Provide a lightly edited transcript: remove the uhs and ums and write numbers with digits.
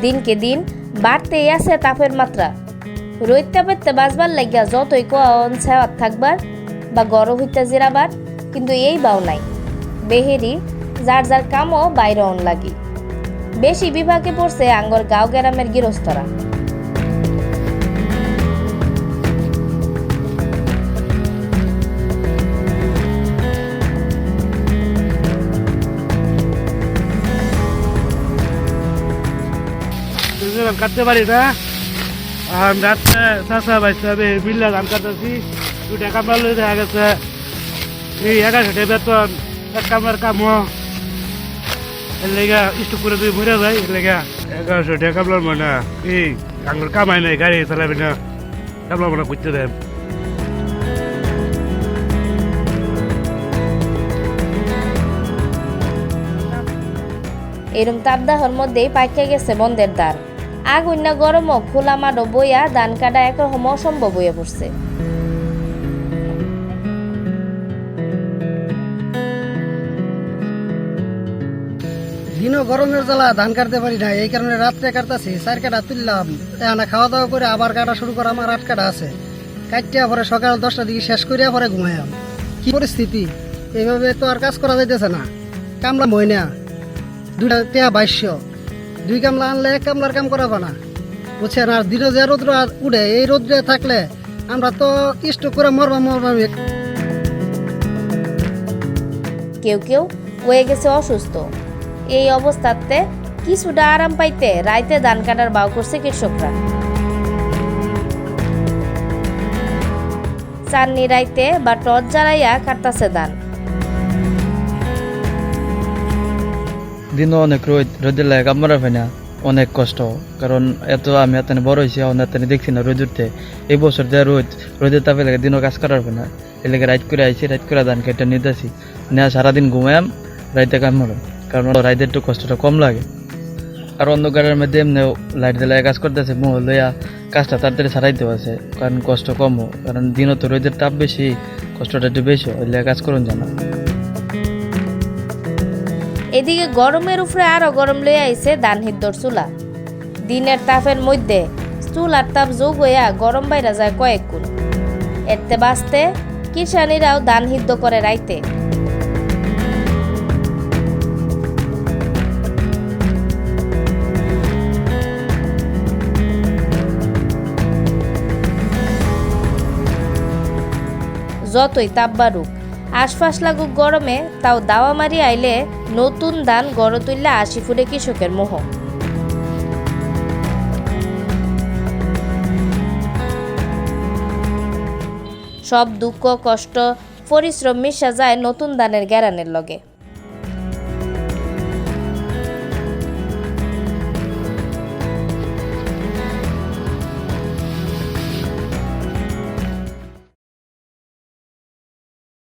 দিনকে দিন বাড়তেই আছে তাপের মাত্রা। রইতে পেতে বাঁচবার লাগিয়া যতই কোন ছাওয়াত থাকবার বা গরম হইতে জিরাবার, কিন্তু এই বাও নাই। বেহেরি যার যার কামও বাইরে অন লাগি। বেশি বিভাগে পড়ছে আঙ্গর গাঁও গ্রামের গৃহস্থরা। কাটতে পারি না, রাত্রে চাষা বাইসা বিল্লা ধান কাটতেছি। 2 টাকা পারলে দেখা গেছে এই 1100 বেতন, এক কামের কামও এর লেগা স্টক করে তুই মরে যায়। এর লেগা 1100 টাকা কামলার মানে এই আঙ্গুর কামাই নাই, গাড়ি চালাবি না, কামলার মানে করতে দেন। এরম তাপদাহর মধ্যেই পাইকা গেছে বন্ধের দ্বার। আগুন না গরমও খোলা মাঠও বইয়া ধান কাটা একরকম অসম্ভব হইয়া পড়ছে। দিনও গরমের জ্বালা ধান কাটতে পারি না, এই কারণে রাত্রে কাটতেছি। 4 কাটা তুললাম, এখানে খাওয়া দাওয়া করে আবার কাটা শুরু করা। আমার 8 কাটা আছে, কাটিয়া পরে সকাল 10টার দিকে শেষ করিয়া পরে ঘুমাইলাম। কি পরিস্থিতি, এইভাবে তো আর কাজ করা যাইতেছে না। কামলা মহিনা 22200, 2 কামলা আনলে 1 কামলার কাম করাবো না, বুঝছেন। আর দিনও যে রোদ্র উঠে, এই রোদ্রে থাকলে আমরা তো স্টক করে মরবা। কেউ কেউ হয়ে গেছে অসুস্থ। এই অবস্থাতে কিছুটা আরাম পাইতে রাইতে ধান কাটার বাউ করছে কৃষকরা। চাননি রাইতে বা টর্চ জ্বালাইয়া কাটতাছে ধান। দিনও অনেক রোদের লাগে কাম করা হয় না, অনেক কষ্ট। কারণ এত আমি এত বড় হয়েছি, এত দেখছি না রোদ উঠতে। এই বছর যে রোদের তাপে লাগে দিনও কাজ করার হয় না। এর লেগে রাইট করে আইছি, রাইট করে ধান কেটে নিতেছি। নেওয়া সারাদিন ঘুমায়াম, রাইতে কাম করো, কারণ রাইতে একটু কষ্টটা কম লাগে। আর অন্ধকারের মধ্যে এমনি লাইট দিলে কাজ করতেছে, মোহ লইয়া কাজটা তাড়াতাড়ি ছাড়াইতে পারছে, কারণ কষ্ট কমও। কারণ দিনও তো রোদের তাপ বেশি, কষ্টটা একটু বেশি, ওই লেগে কাজ করুন জানা। এদিকে গরমের উপরে আরো গরম লইয়া আইছে ধান হিদ্দর চুলা। দিনের তাপের মধ্যে চুলার তাপ যোগ হইয়া গরম বাইরা যায় কয়েক গুণ। এতে বাঁচতে কিষানীরাও ধান হিদ্দ করে রাইতে। যতই তাপ বাড়ুক, আশপাশ লাগুক গরমে, তাও দাওয়া মারি আইলে নতুন ধান গড় তুললে 80 ফুটে কৃষকের মোহ। সব দুঃখ কষ্ট পরিশ্রম মিশা যায় নতুন ধানের গ্যারানের লগে।